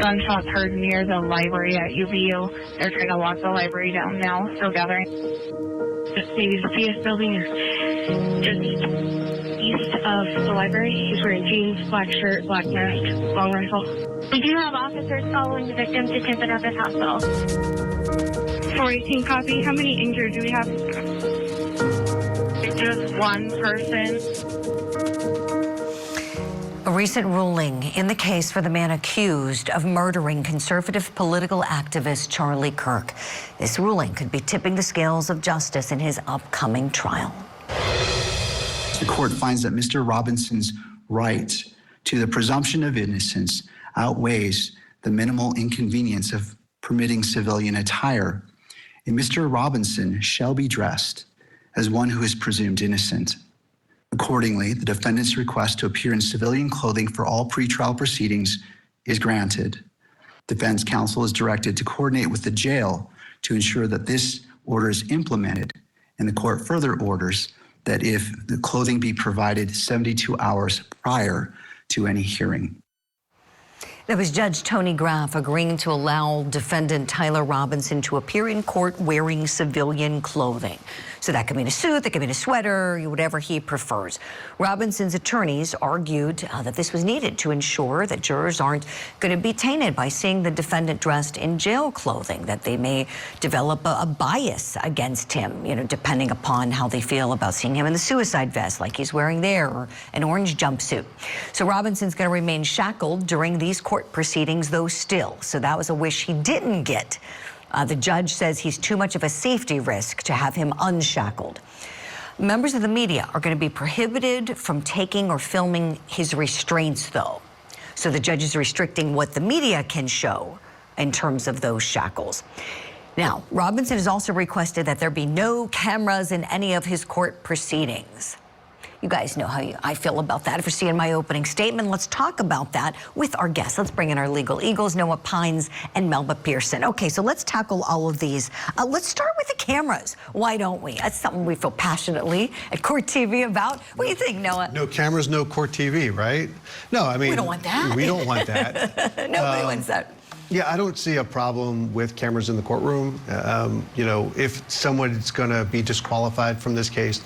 Gunshots heard near the library at UVU. They're trying to lock the library down now, still gathering. The CS building is just east of the library. He's wearing jeans, black shirt, black mask, long rifle. We do have officers following the victim to Tiffin at this hospital. 418 copy. How many injured do we have? It's just one person. A recent ruling in the case for the man accused of murdering conservative political activist Charlie Kirk. This ruling could be tipping the scales of justice in his upcoming trial. The court finds that Mr. Robinson's right to the presumption of innocence outweighs the minimal inconvenience of permitting civilian attire, and Mr. Robinson shall be dressed as one who is presumed innocent. Accordingly, the defendant's request to appear in civilian clothing for all pretrial proceedings is granted. Defense counsel is directed to coordinate with the jail to ensure that this order is implemented, and the court further orders that if the clothing be provided 72 hours prior to any hearing. That was Judge Tony Graf agreeing to allow defendant Tyler Robinson to appear in court wearing civilian clothing. So that could mean a suit, that could mean a sweater, whatever he prefers. Robinson's attorneys argued that this was needed to ensure that jurors aren't going to be tainted by seeing the defendant dressed in jail clothing, that they may develop a bias against him, depending upon how they feel about seeing him in the suicide vest like he's wearing there, or an orange jumpsuit. So Robinson's going to remain shackled during these court proceedings, though still. So that was a wish he didn't get. The judge says he's too much of a safety risk to have him unshackled. Members of the media are going to be prohibited from taking or filming his restraints, though. So the judge is restricting what the media can show in terms of those shackles. Now, Robinson has also requested that there be no cameras in any of his court proceedings. You guys know how I feel about that. If you're seeing my opening statement, let's talk about that with our guests. Let's bring in our legal eagles, Noah Pines and Melba Pearson. Okay, so let's tackle all of these. Let's start with the cameras. Why don't we? That's something we feel passionately at Court TV about. What do you think, Noah? No cameras, no Court TV, right? No, I mean... We don't want that. We don't want that. Nobody wants that. Yeah, I don't see a problem with cameras in the courtroom. If someone's going to be disqualified from this case,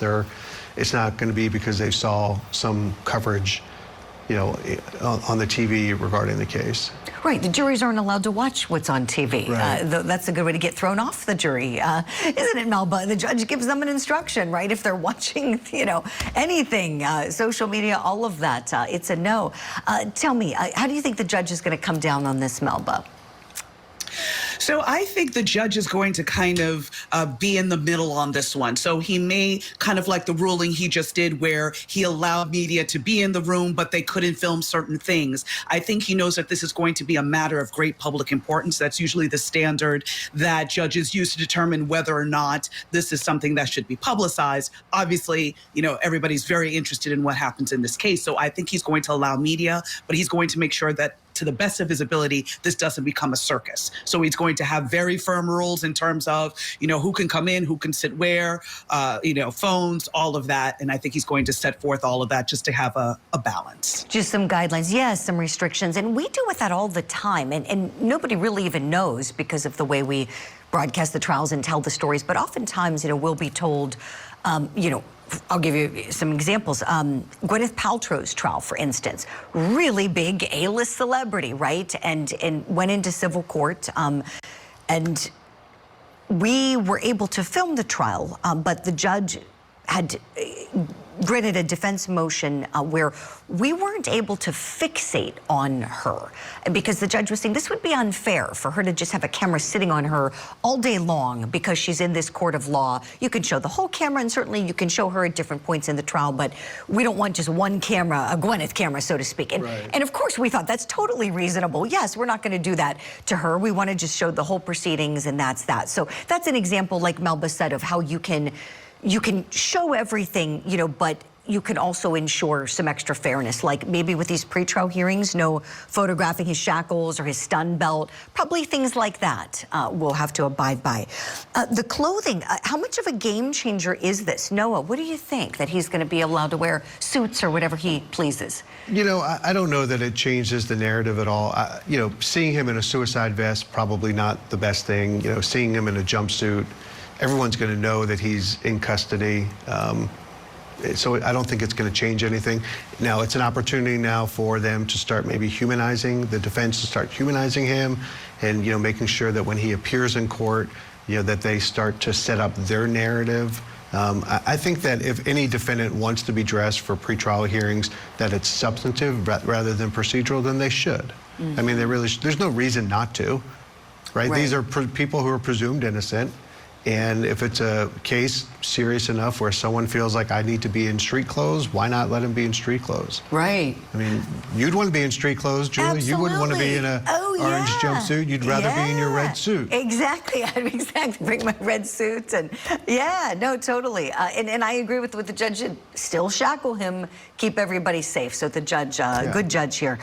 it's not going to be because they saw some coverage, on the TV regarding the case. Right, the juries aren't allowed to watch what's on TV. Right. That's a good way to get thrown off the jury, isn't it, Melba? The judge gives them an instruction, right? If they're watching, anything, social media, all of that, it's a no. Tell me, how do you think the judge is going to come down on this, Melba? So I think the judge is going to kind of be in the middle on this one. So he may kind of like the ruling he just did where he allowed media to be in the room, but they couldn't film certain things. I think he knows that this is going to be a matter of great public importance. That's usually the standard that judges use to determine whether or not this is something that should be publicized. Obviously, everybody's very interested in what happens in this case. So I think he's going to allow media, but he's going to make sure that to the best of his ability, this doesn't become a circus. So he's going to have very firm rules in terms of, who can come in, who can sit where, phones, all of that. And I think he's going to set forth all of that just to have a balance. Just some guidelines, yes, some restrictions. And we deal with that all the time. And nobody really even knows because of the way we broadcast the trials and tell the stories. But oftentimes, we'll be told, I'll give you some examples. Gwyneth Paltrow's trial, for instance, really big A-list celebrity, right? And went into civil court, and we were able to film the trial, but the judge had granted a defense motion where we weren't able to fixate on her because the judge was saying this would be unfair for her to just have a camera sitting on her all day long because she's in this court of law. You can show the whole camera, and certainly you can show her at different points in the trial, but we don't want just one camera, a Gwyneth camera, so to speak. And, right. and of course we thought that's totally reasonable. Yes, we're not going to do that to her. We want to just show the whole proceedings, and that's that. So that's an example, like Melba said, of how you can show everything, but you can also ensure some extra fairness, like maybe with these pretrial hearings, no photographing his shackles or his stun belt, probably things like that we'll have to abide by. The clothing, how much of a game changer is this? Noah, what do you think, that he's going to be allowed to wear suits or whatever he pleases? You know, I don't know that it changes the narrative at all. You know, seeing him in a suicide vest, probably not the best thing. You know, seeing him in a jumpsuit, everyone's going to know that he's in custody. So I don't think it's going to change anything. Now, it's an opportunity now for them to start maybe humanizing, the defense to start humanizing him, and, you know, making sure that when he appears in court, you know, that they start to set up their narrative. I think that if any defendant wants to be dressed for pretrial hearings, that it's substantive rather than procedural, then they should. I mean, there's no reason not to, right? These are people who are presumed innocent. And if it's a case serious enough where someone feels like I need to be in street clothes, why not let him be in street clothes? Right. I mean, you'd want to be in street clothes, Julie. Absolutely. You wouldn't want to be in an orange jumpsuit. You'd rather be in your red suit. Exactly. I'd exactly bring my red suit. And yeah, no, totally. And I agree with what the judge did. Still shackle him, keep everybody safe. So the judge, good judge here.